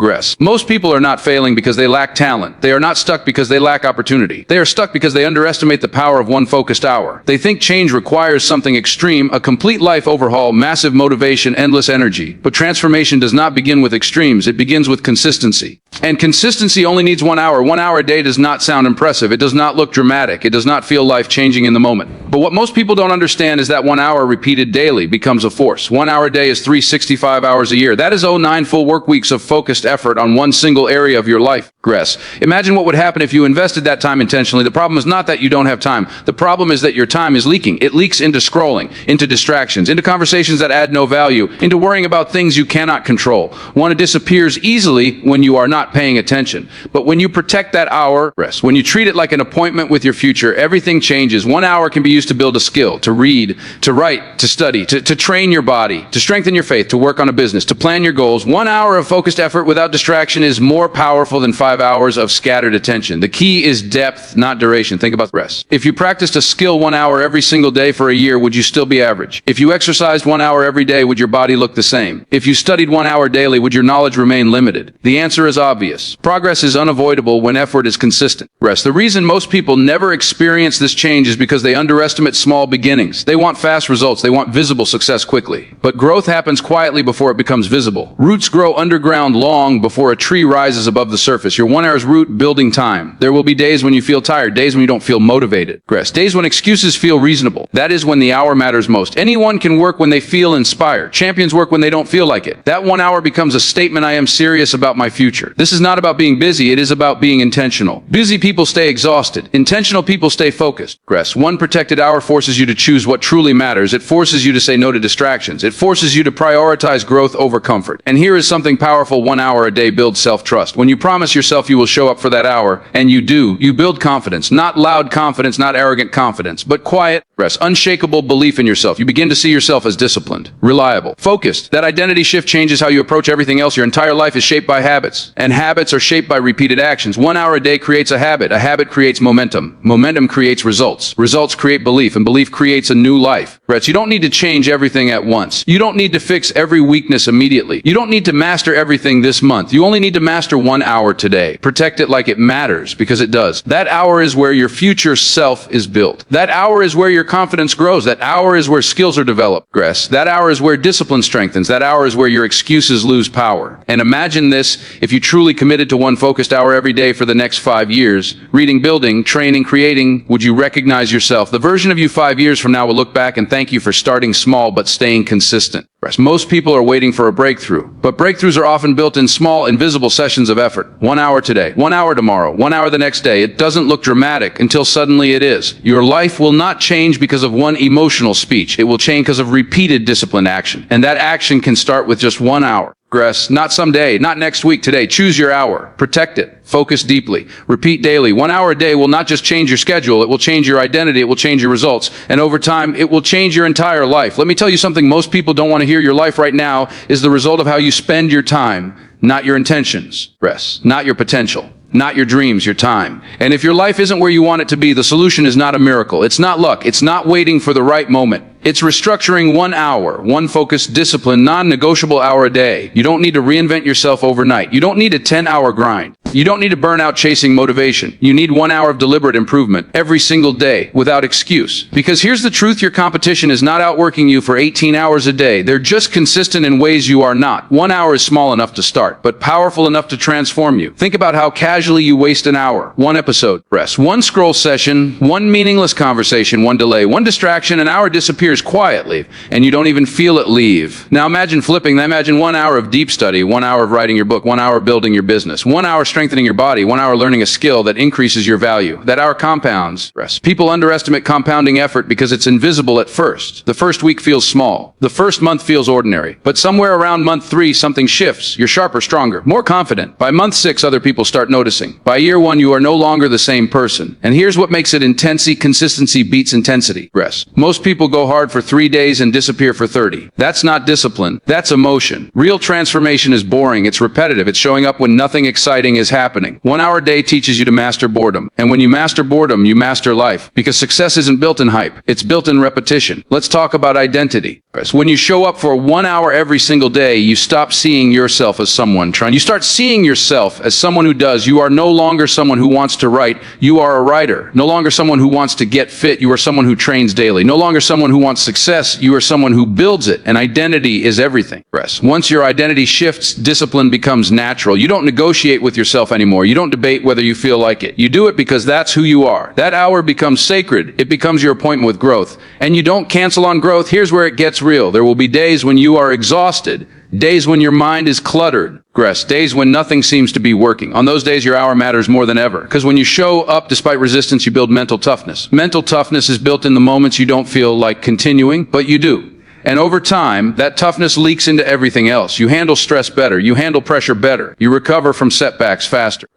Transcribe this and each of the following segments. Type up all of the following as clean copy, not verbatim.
progress. Most people are not failing because they lack talent. They are not stuck because they lack opportunity. They are stuck because they underestimate the power of one focused hour. They think change requires something extreme, a complete life overhaul, massive motivation, endless energy. But transformation does not begin with extremes. It begins with consistency. And consistency only needs 1 hour. 1 hour a day does not sound impressive. It does not look dramatic. It does not feel life-changing in the moment. But what most people don't understand is that 1 hour repeated daily becomes a force. 1 hour a day is 365 hours a year. That is 9 full work weeks of focused effort on one single area of your life. Progress. Imagine what would happen if you invested that time intentionally. The problem is not that you don't have time. The problem is that your time is leaking. It leaks into scrolling, into distractions, into conversations that add no value, into worrying about things you cannot control. One disappears easily when you are not paying attention. But when you protect that hour, rest. When you treat it like an appointment with your future, everything changes. 1 hour can be used to build a skill, to read, to write, to study, to train your body, to strengthen your faith, to work on a business, to plan your goals. 1 hour of focused effort without distraction is more powerful than 5 hours of scattered attention. The key is depth, not duration. Think about the rest. If you practiced a skill 1 hour every single day for a year, would you still be average? If you exercised 1 hour every day, would your body look the same? If you studied 1 hour daily, would your knowledge remain limited? The answer is obvious. Progress is unavoidable when effort is consistent. Rest. The reason most people never experience this change is because they underestimate small beginnings. They want fast results. They want visible success quickly. But growth happens quietly before it becomes visible. Roots grow underground long before a tree rises above the surface. Your 1 hour's root building time. There will be days when you feel tired, days when you don't feel motivated. Rest. Days when excuses feel reasonable. That is when the hour matters most. Anyone can work when they feel inspired. Champions work when they don't feel like it. That 1 hour becomes a statement: I am serious about my future. This is not about being busy. It is about being intentional. Busy people stay exhausted. Intentional people stay focused. Rest. One protected hour forces you to choose what truly matters. It forces you to say no to distractions. It forces you to prioritize growth over comfort. And here is something powerful: 1 hour a day builds self-trust. When you promise yourself you will show up for that hour, and you do, you build confidence. Not loud confidence, not arrogant confidence, but quiet, rest, unshakable belief in yourself. You begin to see yourself as disciplined, reliable, focused. That identity shift changes how you approach everything else. Your entire life is shaped by habits, and habits are shaped by repeated actions. 1 hour a day creates a habit. A habit creates momentum. Momentum creates results. Results create belief, and belief creates a new life. Rest. You don't need to change everything at once. You don't need to fix every weakness immediately. You don't need to master everything this month. You only need to master 1 hour today. Protect it like it matters, because it does. That hour is where your future self is built. That hour is where your confidence grows. That hour is where skills are developed. Progress. That hour is where discipline strengthens. That hour is where your excuses lose power. And imagine this: if you truly committed to one focused hour every day for the next 5 years, reading, building, training, creating, would you recognize yourself? The version of you 5 years from now will look back and thank you for starting small but staying consistent. Most people are waiting for a breakthrough, but breakthroughs are often built in small, invisible sessions of effort. 1 hour today, 1 hour tomorrow, 1 hour the next day. It doesn't look dramatic until suddenly it is. Your life will not change because of one emotional speech. It will change because of repeated disciplined action. And that action can start with just 1 hour. Progress. Not someday, not next week, today. Choose your hour. Protect it. Focus deeply. Repeat daily. 1 hour a day will not just change your schedule. It will change your identity. It will change your results. And over time, it will change your entire life. Let me tell you something most people don't want to hear. Your life right now is the result of how you spend your time, not your intentions. Rest. Not your potential. Not your dreams, your time. And if your life isn't where you want it to be, the solution is not a miracle. It's not luck. It's not waiting for the right moment. It's restructuring 1 hour, one focused, disciplined, non-negotiable hour a day. You don't need to reinvent yourself overnight. You don't need a 10-hour grind. You don't need to burn out chasing motivation. You need 1 hour of deliberate improvement every single day without excuse. Because here's the truth: your competition is not outworking you for 18 hours a day. They're just consistent in ways you are not. 1 hour is small enough to start, but powerful enough to transform you. Think about how casually you waste an hour. One episode, rest. One scroll session, one meaningless conversation, one delay, one distraction. An hour disappears quietly, and you don't even feel it leave. Now imagine flipping that. Imagine 1 hour of deep study, 1 hour of writing your book, 1 hour building your business, 1 hour strengthening your body, 1 hour learning a skill that increases your value. That hour compounds. Rest. People underestimate compounding effort because it's invisible at first. The first week feels small. The first month feels ordinary. But somewhere around month 3, something shifts. You're sharper, stronger, more confident. By month 6, other people start noticing. By year 1, you are no longer the same person. And here's what makes it intensity. Consistency beats intensity. Rest. Most people go hard for 3 days and disappear for 30. That's not discipline. That's emotion. Real transformation is boring. It's repetitive. It's showing up when nothing exciting is is happening. 1 hour a day teaches you to master boredom. And when you master boredom, you master life. Because success isn't built in hype. It's built in repetition. Let's talk about identity. When you show up for 1 hour every single day, you stop seeing yourself as someone trying. You start seeing yourself as someone who does. You are no longer someone who wants to write. You are a writer. No longer someone who wants to get fit. You are someone who trains daily. No longer someone who wants success. You are someone who builds it. And identity is everything. Once your identity shifts, discipline becomes natural. You don't negotiate with yourself anymore. You don't debate whether you feel like it. You do it because that's who you are. That hour becomes sacred. It becomes your appointment with growth. And you don't cancel on growth. Here's where it gets real. There will be days when you are exhausted. Days when your mind is cluttered. Days when nothing seems to be working. On those days, your hour matters more than ever. Because when you show up despite resistance, you build mental toughness. Mental toughness is built in the moments you don't feel like continuing, but you do. And over time, that toughness leaks into everything else. You handle stress better. You handle pressure better. You recover from setbacks faster.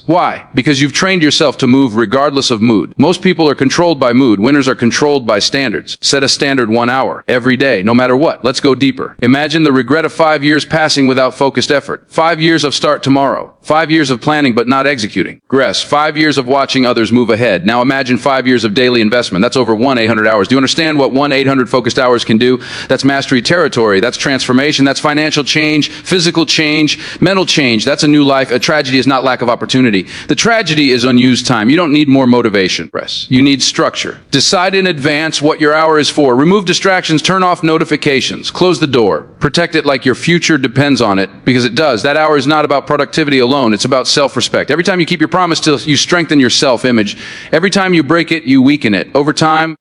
Why? Because you've trained yourself to move regardless of mood. Most people are controlled by mood. Winners are controlled by standards. Set a standard 1 hour every day, no matter what. Let's go deeper. Imagine the regret of 5 years passing without focused effort. 5 years of start tomorrow. 5 years of planning but not executing. 5 years of watching others move ahead. Now imagine 5 years of daily investment. That's over 1-800 hours. Do you understand what 1-800 focused hours can do? That's mastery territory. That's transformation. That's financial change, physical change, mental change. That's a new life. A tragedy is not lack of opportunity. The tragedy is unused time. You don't need more motivation. You need structure. Decide in advance what your hour is for. Remove distractions. Turn off notifications. Close the door. Protect it like your future depends on it, because it does. That hour is not about productivity alone. It's about self-respect. Every time you keep your promise, you strengthen your self-image. Every time you break it, you weaken it. Over time,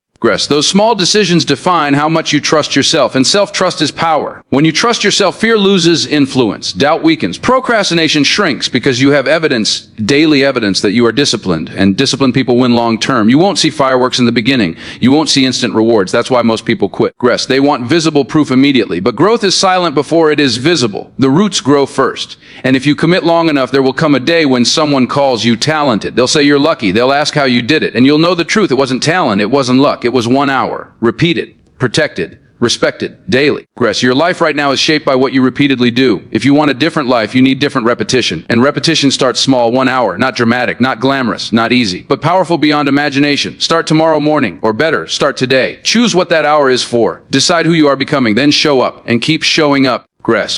those small decisions define how much you trust yourself, and self-trust is power. When you trust yourself, fear loses influence, doubt weakens, procrastination shrinks because you have evidence, daily evidence that you are disciplined, and disciplined people win long-term. You won't see fireworks in the beginning. You won't see instant rewards. That's why most people quit. They want visible proof immediately, but growth is silent before it is visible. The roots grow first, and if you commit long enough, there will come a day when someone calls you talented. They'll say you're lucky. They'll ask how you did it, and you'll know the truth. It wasn't talent. It wasn't luck. It was 1 hour, repeated, protected, respected, daily. Your life right now is shaped by what you repeatedly do. If you want a different life, you need different repetition. And repetition starts small, 1 hour, not dramatic, not glamorous, not easy, but powerful beyond imagination. Start tomorrow morning, or better, start today. Choose what that hour is for. Decide who you are becoming, then show up, and keep showing up.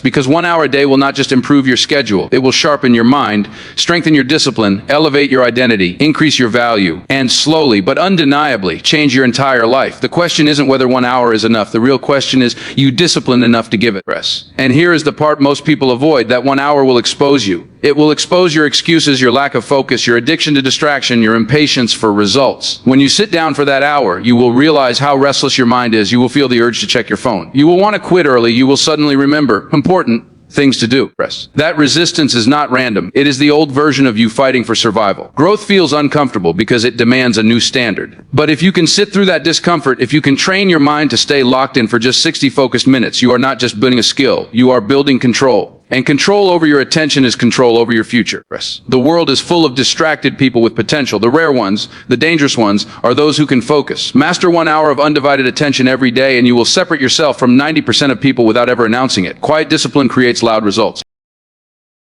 Because 1 hour a day will not just improve your schedule, it will sharpen your mind, strengthen your discipline, elevate your identity, increase your value, and slowly but undeniably change your entire life. The question isn't whether 1 hour is enough. The real question is, you disciplined enough to give it. And here is the part most people avoid. That 1 hour will expose you. It will expose your excuses, your lack of focus, your addiction to distraction, your impatience for results. When you sit down for that hour, you will realize how restless your mind is. You will feel the urge to check your phone. You will want to quit early. You will suddenly remember important things to do. That resistance is not random. It is the old version of you fighting for survival. Growth feels uncomfortable because it demands a new standard. But if you can sit through that discomfort, if you can train your mind to stay locked in for just 60 focused minutes, you are not just building a skill, you are building control. And control over your attention is control over your future. The world is full of distracted people with potential. The rare ones, the dangerous ones, are those who can focus. Master 1 hour of undivided attention every day, and you will separate yourself from 90% of people without ever announcing it. Quiet discipline creates loud results.